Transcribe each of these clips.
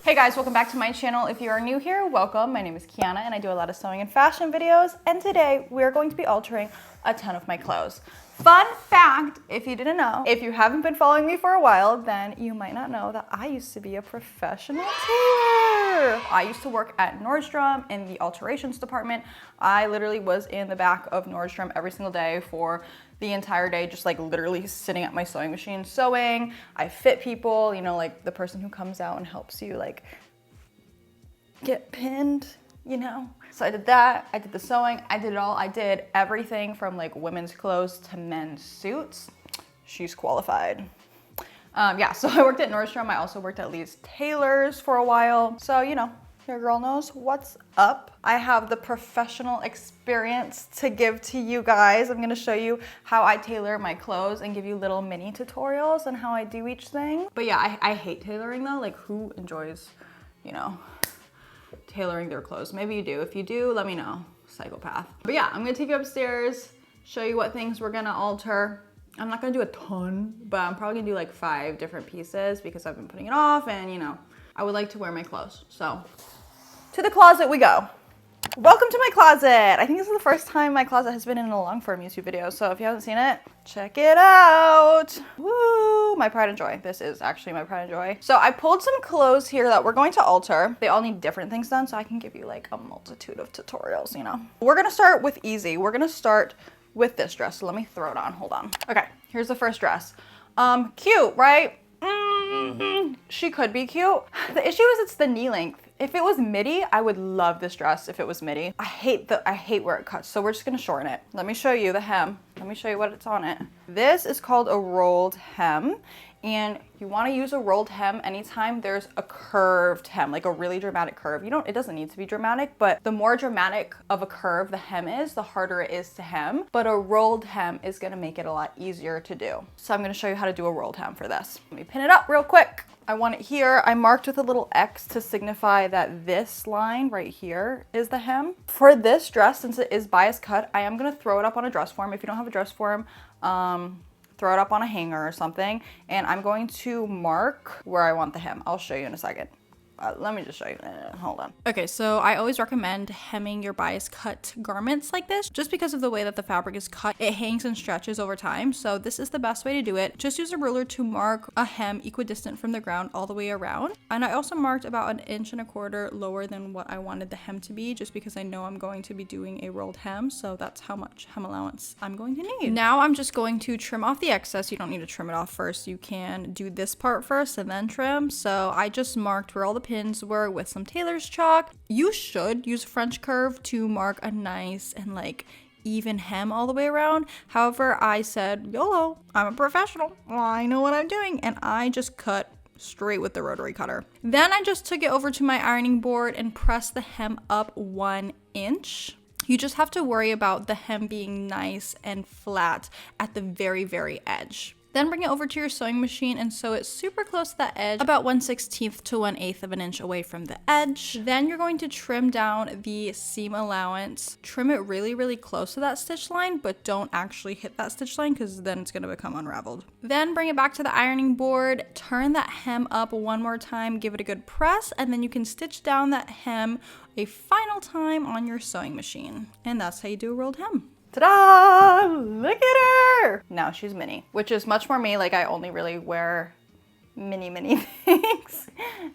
Hey guys, welcome back to my channel. If you are new here, welcome. My name is Kiana and I do a lot of sewing and fashion videos. And today we're going to be altering a ton of my clothes. Fun fact, if you didn't know, if you haven't been following me for a while, then you might not know that I used to be a professional tailor. I used to work at Nordstrom in the alterations department. I literally was in the back of Nordstrom every single day for the entire day, just like literally sitting at my sewing machine sewing. I fit people, you know, like the person who comes out and helps you like get pinned, you know? So I did that, I did the sewing, I did it all. I did everything from like women's clothes to men's suits. She's qualified. Yeah, so I worked at Nordstrom. I also worked at Lee's Tailors for a while. So, you know, your girl knows what's up. I have the professional experience to give to you guys. I'm gonna show you how I tailor my clothes and give you little mini tutorials on how I do each thing. But yeah, I hate tailoring though. Like, who enjoys, you know, tailoring their clothes? Maybe you do. If you do, let me know, psychopath. But yeah, I'm gonna take you upstairs, show you what things we're gonna alter. I'm not gonna do a ton, but I'm probably gonna do like 5 different pieces because I've been putting it off and, you know, I would like to wear my clothes. So to the closet we go. Welcome to my closet. I think this is the first time my closet has been in a long form YouTube video. So if you haven't seen it, check it out. Woo, my pride and joy. This is actually my pride and joy. So I pulled some clothes here that we're going to alter. They all need different things done, so I can give you like a multitude of tutorials, you know. We're gonna start with easy. We're gonna start with this dress. So let me throw it on, hold on. Okay, here's the first dress. Cute, right? She could be cute. The issue is it's the knee length. If it was midi, I would love this dress if it was midi. I hate where it cuts, so we're just gonna shorten it. Let me show you the hem. Let me show you what it's on it. This is called a rolled hem, and you wanna use a rolled hem anytime there's a curved hem, like a really dramatic curve. It doesn't need to be dramatic, but the more dramatic of a curve the hem is, the harder it is to hem. But a rolled hem is gonna make it a lot easier to do. So I'm gonna show you how to do a rolled hem for this. Let me pin it up real quick. I want it here. I marked with a little X to signify that this line right here is the hem. For this dress, since it is bias cut, I am gonna throw it up on a dress form. If you don't have a dress form, throw it up on a hanger or something. And I'm going to mark where I want the hem. I'll show you in a second. Let me just show you. Hold on. Okay, so I always recommend hemming your bias cut garments like this, just because of the way that the fabric is cut. It hangs and stretches over time, so this is the best way to do it. Just use a ruler to mark a hem equidistant from the ground all the way around. And I also marked about 1.25 inches lower than what I wanted the hem to be, just because I know I'm going to be doing a rolled hem, so that's how much hem allowance I'm going to need. Now I'm just going to trim off the excess. You don't need to trim it off first. You can do this part first and then trim. So I just marked where all the pins were with some tailor's chalk. You should use French curve to mark a nice and like even hem all the way around. However, I said, YOLO, I'm a professional. I know what I'm doing. And I just cut straight with the rotary cutter. Then I just took it over to my ironing board and pressed the hem up 1 inch. You just have to worry about the hem being nice and flat at the very, very edge. Then bring it over to your sewing machine and sew it super close to that edge, about 1/16 to 1/8 of an inch away from the edge. Then you're going to trim down the seam allowance. Trim it really, really close to that stitch line, but don't actually hit that stitch line because then it's gonna become unraveled. Then bring it back to the ironing board, turn that hem up one more time, give it a good press, and then you can stitch down that hem a final time on your sewing machine. And that's how you do a rolled hem. Ta-da! Look at her! Now she's mini, which is much more me. Like, I only really wear mini things.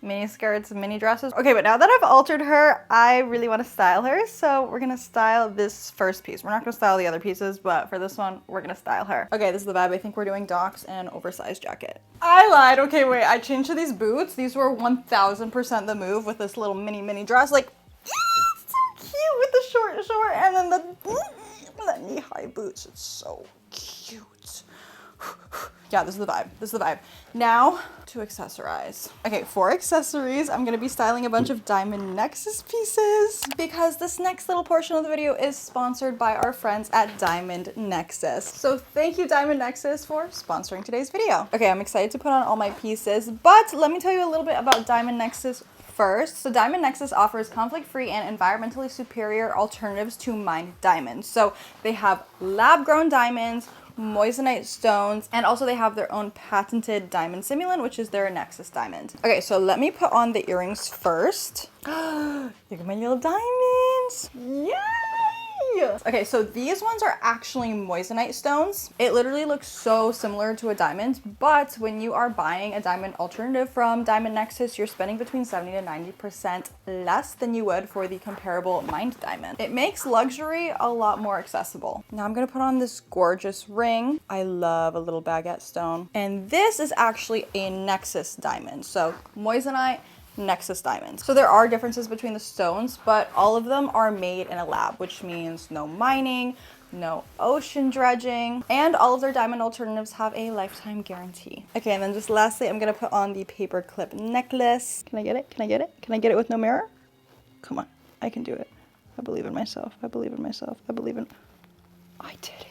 Mini skirts, mini dresses. Okay, but now that I've altered her, I really want to style her. So we're gonna style this first piece. We're not gonna style the other pieces, but for this one, we're gonna style her. Okay, this is the vibe. I think we're doing docks and oversized jacket. I lied. Okay, wait, I changed to these boots. These were 1000% the move with this little mini dress. Like, so cute with the short, and then the knee-high boots. It's so cute. Yeah, this is the vibe. This is the vibe. Now to accessorize. Okay, for accessories, I'm gonna be styling a bunch of Diamond Nexus pieces because this next little portion of the video is sponsored by our friends at Diamond Nexus. So thank you, Diamond Nexus, for sponsoring today's video. Okay, I'm excited to put on all my pieces, but let me tell you a little bit about Diamond Nexus first. So Diamond Nexus offers conflict-free and environmentally superior alternatives to mined diamonds. So they have lab-grown diamonds, moissanite stones, and also they have their own patented diamond simulant, which is their Nexus diamond. Okay, so let me put on the earrings first. Look at my little diamonds. Yay! Okay, so these ones are actually moissanite stones. It literally looks so similar to a diamond, but when you are buying a diamond alternative from Diamond Nexus, you're spending between 70 to 90% less than you would for the comparable mined diamond. It makes luxury a lot more accessible. Now I'm gonna put on this gorgeous ring. I love a little baguette stone. And this is actually a Nexus diamond. So moissanite, Nexus diamonds. So there are differences between the stones, but all of them are made in a lab, which means no mining, no ocean dredging, and all of their diamond alternatives have a lifetime guarantee. Okay, and then just lastly, I'm gonna put on the paper clip necklace. Can I get it? Can I get it? Can I get it with no mirror? Come on, I can do it. I believe in myself. I believe in myself. I believe in... I did it.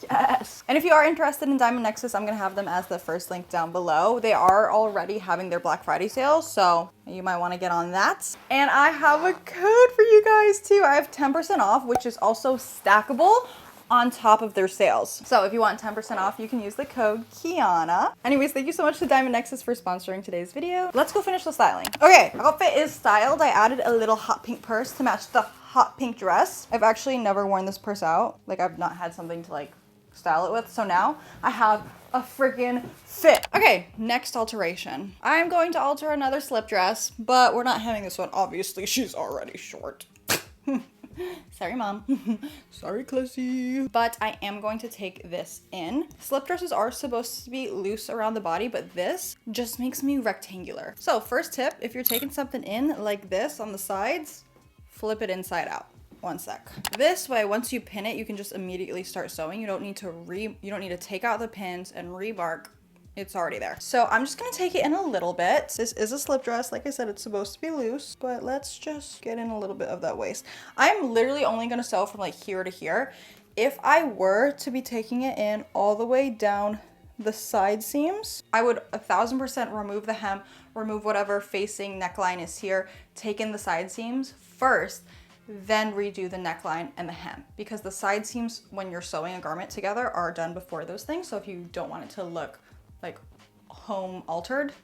Yes. And if you are interested in Diamond Nexus, I'm gonna have them as the first link down below. They are already having their Black Friday sale, so you might want to get on that. And I have a code for you guys too. I have 10% off, which is also stackable on top of their sales. So if you want 10% off, you can use the code Kiana. Anyways, thank you so much to Diamond Nexus for sponsoring today's video. Let's go finish the styling. Okay, outfit is styled. I added a little hot pink purse to match the hot pink dress. I've actually never worn this purse out. Like, I've not had something to like style it with, so now I have a freaking fit. Okay, next alteration. I'm going to alter another slip dress, but we're not having this one. Obviously, she's already short. Sorry, mom. Sorry, Classy. But I am going to take this in. Slip dresses are supposed to be loose around the body, but this just makes me rectangular. So first tip, if you're taking something in like this on the sides, flip it inside out. One sec. This way, once you pin it, you can just immediately start sewing. You don't need to take out the pins and remark. It's already there. So I'm just gonna take it in a little bit. This is a slip dress. Like I said, it's supposed to be loose, but let's just get in a little bit of that waist. I'm literally only gonna sew from like here to here. If I were to be taking it in all the way down the side seams, I would 1000% remove the hem, remove whatever facing neckline is here, take in the side seams first, then redo the neckline and the hem, because the side seams when you're sewing a garment together are done before those things. So if you don't want it to look like home altered,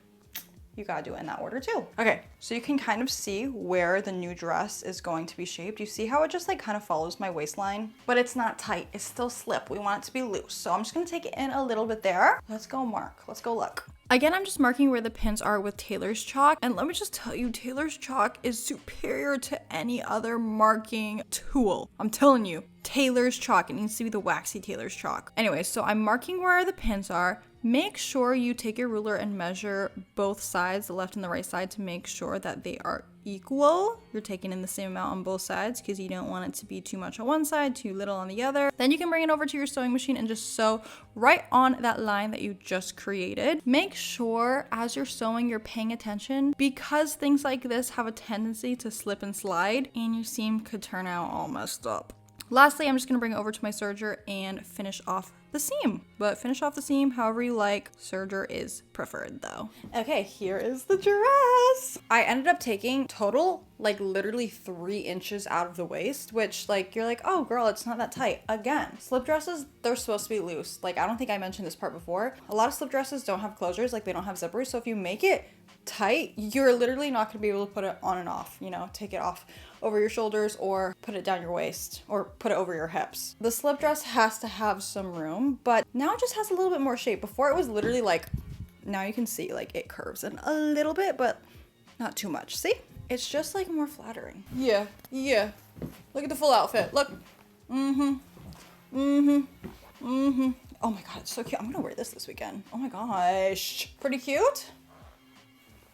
you gotta do it in that order too. Okay, so you can kind of see where the new dress is going to be shaped. You see how it just like kind of follows my waistline, but it's not tight, it's still slip. We want it to be loose. So I'm just gonna take it in a little bit there. Let's go mark, let's go look. Again, I'm just marking where the pins are with tailor's chalk. And let me just tell you, tailor's chalk is superior to any other marking tool. I'm telling you, tailor's chalk, it needs to be the waxy tailor's chalk. Anyway, so I'm marking where the pins are. Make sure you take your ruler and measure both sides, the left and the right side, to make sure that they are equal. You're taking in the same amount on both sides because you don't want it to be too much on one side, too little on the other. Then you can bring it over to your sewing machine and just sew right on that line that you just created. Make sure as you're sewing, you're paying attention, because things like this have a tendency to slip and slide and your seam could turn out all messed up. Lastly, I'm just gonna bring it over to my serger and finish off the seam, but finish off the seam however you like. Serger is preferred though. Okay, here is the dress. I ended up taking total like literally 3 inches out of the waist, which like you're like, oh girl, it's not that tight. Again, slip dresses, they're supposed to be loose. Like, I don't think I mentioned this part before. A lot of slip dresses don't have closures, like they don't have zippers. So if you make it tight, you're literally not gonna be able to put it on and off, you know, take it off over your shoulders or put it down your waist or put it over your hips. The slip dress has to have some room, but now it just has a little bit more shape. Before it was literally like, now you can see like it curves in a little bit, but not too much. See? It's just like more flattering. Yeah, yeah. Look at the full outfit. Look. Oh my God, it's so cute. I'm gonna wear this weekend. Oh my gosh. Pretty cute.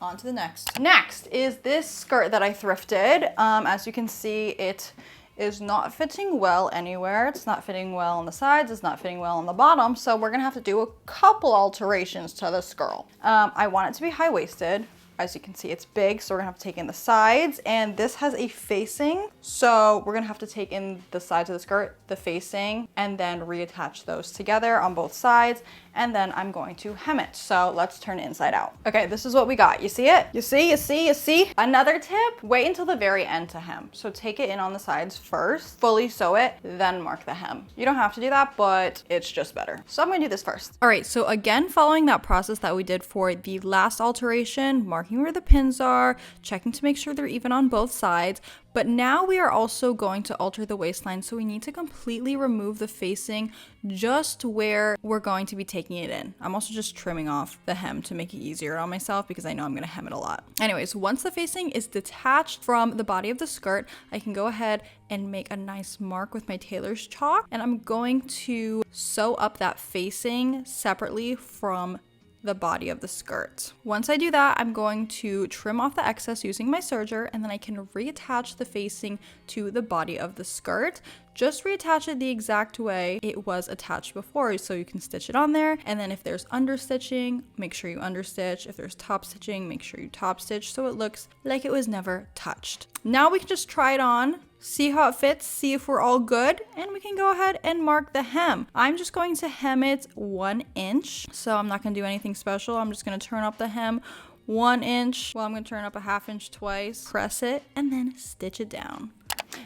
On to the next. Next is this skirt that I thrifted. As you can see, it is not fitting well anywhere. It's not fitting well on the sides. It's not fitting well on the bottom. So we're gonna have to do a couple alterations to this girl. I want it to be high-waisted. As you can see, it's big, so we're gonna have to take in the sides, and this has a facing. So we're gonna have to take in the sides of the skirt, the facing, and then reattach those together on both sides. and then I'm going to hem it. So let's turn it inside out. Okay, this is what we got. You see it? You see? Another tip, wait until the very end to hem. So take it in on the sides first, fully sew it, then mark the hem. You don't have to do that, but it's just better. So I'm gonna do this first. All right, so again, following that process that we did for the last alteration, marking where the pins are, checking to make sure they're even on both sides. But now we are also going to alter the waistline, so we need to completely remove the facing just where we're going to be taking it in. I'm also just trimming off the hem to make it easier on myself because I know I'm gonna hem it a lot. Anyways, once the facing is detached from the body of the skirt, I can go ahead and make a nice mark with my tailor's chalk, and I'm going to sew up that facing separately from the body of the skirt. Once I do that, I'm going to trim off the excess using my serger, and then I can reattach the facing to the body of the skirt. Just reattach it the exact way it was attached before, so you can stitch it on there. And then if there's understitching, make sure you understitch. If there's top stitching, make sure you top stitch so it looks like it was never touched. Now we can just try it on, see how it fits, see if we're all good, and we can go ahead and mark the hem. I'm just going to hem it 1 inch, so I'm not gonna do anything special. I'm just gonna turn up the hem 1 inch. Well, I'm gonna turn up a 1/2 inch twice, press it, and then stitch it down.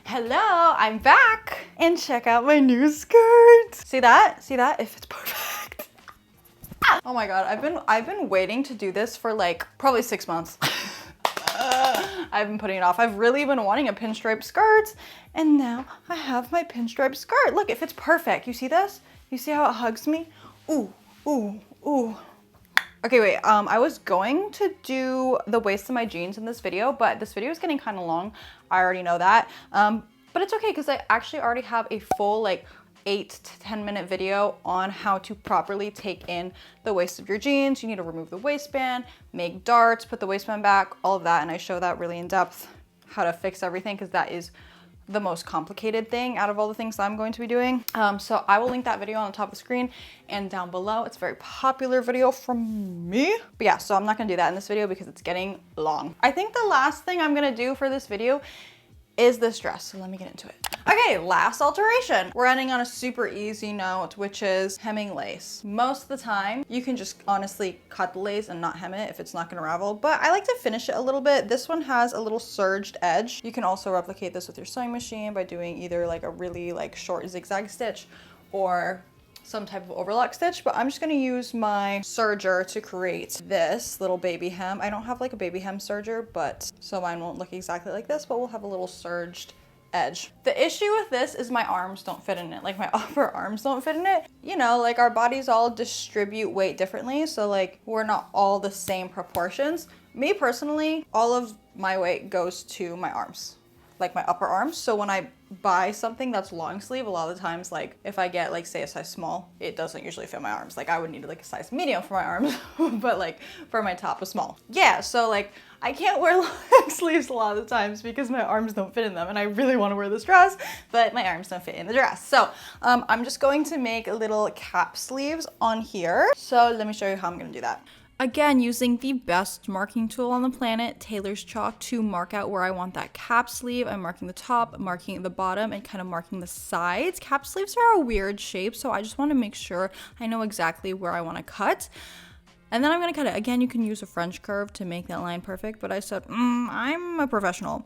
Hello, I'm back, and check out my new skirt. See that? See that? It fits perfect. Oh my God, I've been waiting to do this for like probably 6 months. I've been putting it off. I've really been wanting a pinstripe skirt, and now I have my pinstripe skirt. Look, it fits perfect. You see this? You see how it hugs me? Ooh, ooh, ooh. Okay, wait, I was going to do the waist of my jeans in this video, but this video is getting kind of long. I already know that, but it's okay because I actually already have a full like 8 to 10 minute video on how to properly take in the waist of your jeans. You need to remove the waistband, make darts, put the waistband back, all of that, and I show that really in depth, how to fix everything, because that is the most complicated thing out of all the things that I'm going to be doing. So I will link that video on the top of the screen and down below. It's a very popular video from me. But yeah, so I'm not gonna do that in this video because it's getting long. I think the last thing I'm gonna do for this video is this dress, so let me get into it. Okay, last alteration. We're ending on a super easy note, which is hemming lace. Most of the time, you can just honestly cut the lace and not hem it if it's not gonna ravel, but I like to finish it a little bit. This one has a little surged edge. You can also replicate this with your sewing machine by doing either like a really like short zigzag stitch or some type of overlock stitch, but I'm just gonna use my serger to create this little baby hem. I don't have like a baby hem serger, but so mine won't look exactly like this, but we'll have a little surged edge. The issue with this is my arms don't fit in it. Like my upper arms don't fit in it. You know, like our bodies all distribute weight differently, so like we're not all the same proportions. Me personally, all of my weight goes to my arms, like my upper arms. So when I buy something that's long sleeve, a lot of the times, like if I get like say a size small, it doesn't usually fit my arms. Like I would need like a size medium for my arms, but like for my top a small. Yeah, so like I can't wear long sleeves a lot of the times because my arms don't fit in them, and I really want to wear this dress, but my arms don't fit in the dress. So I'm just going to make little cap sleeves on here. So let me show you how I'm gonna do that. Again, using the best marking tool on the planet, tailor's chalk, to mark out where I want that cap sleeve. I'm marking the top, marking the bottom, and kind of marking the sides. Cap sleeves are a weird shape, so I just want to make sure I know exactly where I want to cut. And then I'm going to cut it. Again, you can use a French curve to make that line perfect, but I said, I'm a professional.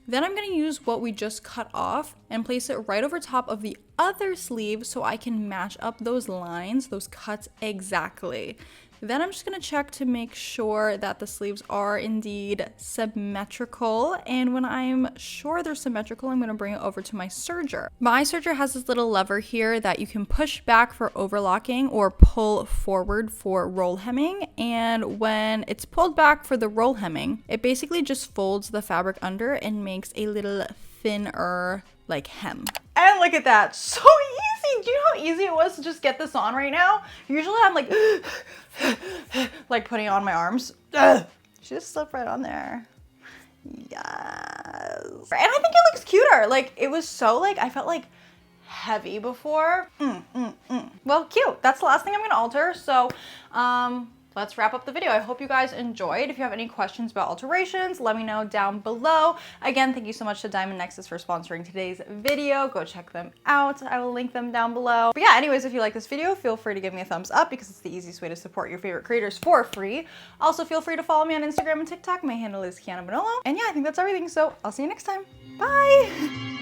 Then I'm going to use what we just cut off and place it right over top of the other sleeve so I can match up those lines, those cuts exactly. Then I'm just gonna check to make sure that the sleeves are indeed symmetrical. And when I'm sure they're symmetrical, I'm gonna bring it over to my serger. My serger has this little lever here that you can push back for overlocking or pull forward for roll hemming. And when it's pulled back for the roll hemming, it basically just folds the fabric under and makes a little thinner like hem. And look at that, so easy. Do you know how easy it was to just get this on right now? Usually I'm like, like putting it on my arms. She just slipped right on there. Yes. And I think it looks cuter. Like it was so like, I felt like heavy before. Well, cute. That's the last thing I'm gonna alter. So let's wrap up the video. I hope you guys enjoyed. If you have any questions about alterations, let me know down below. Again, thank you so much to Diamond Nexus for sponsoring today's video. Go check them out. I will link them down below. But yeah, anyways, if you like this video, feel free to give me a thumbs up because it's the easiest way to support your favorite creators for free. Also, feel free to follow me on Instagram and TikTok. My handle is Kiana Bonollo. And yeah, I think that's everything. So I'll see you next time. Bye.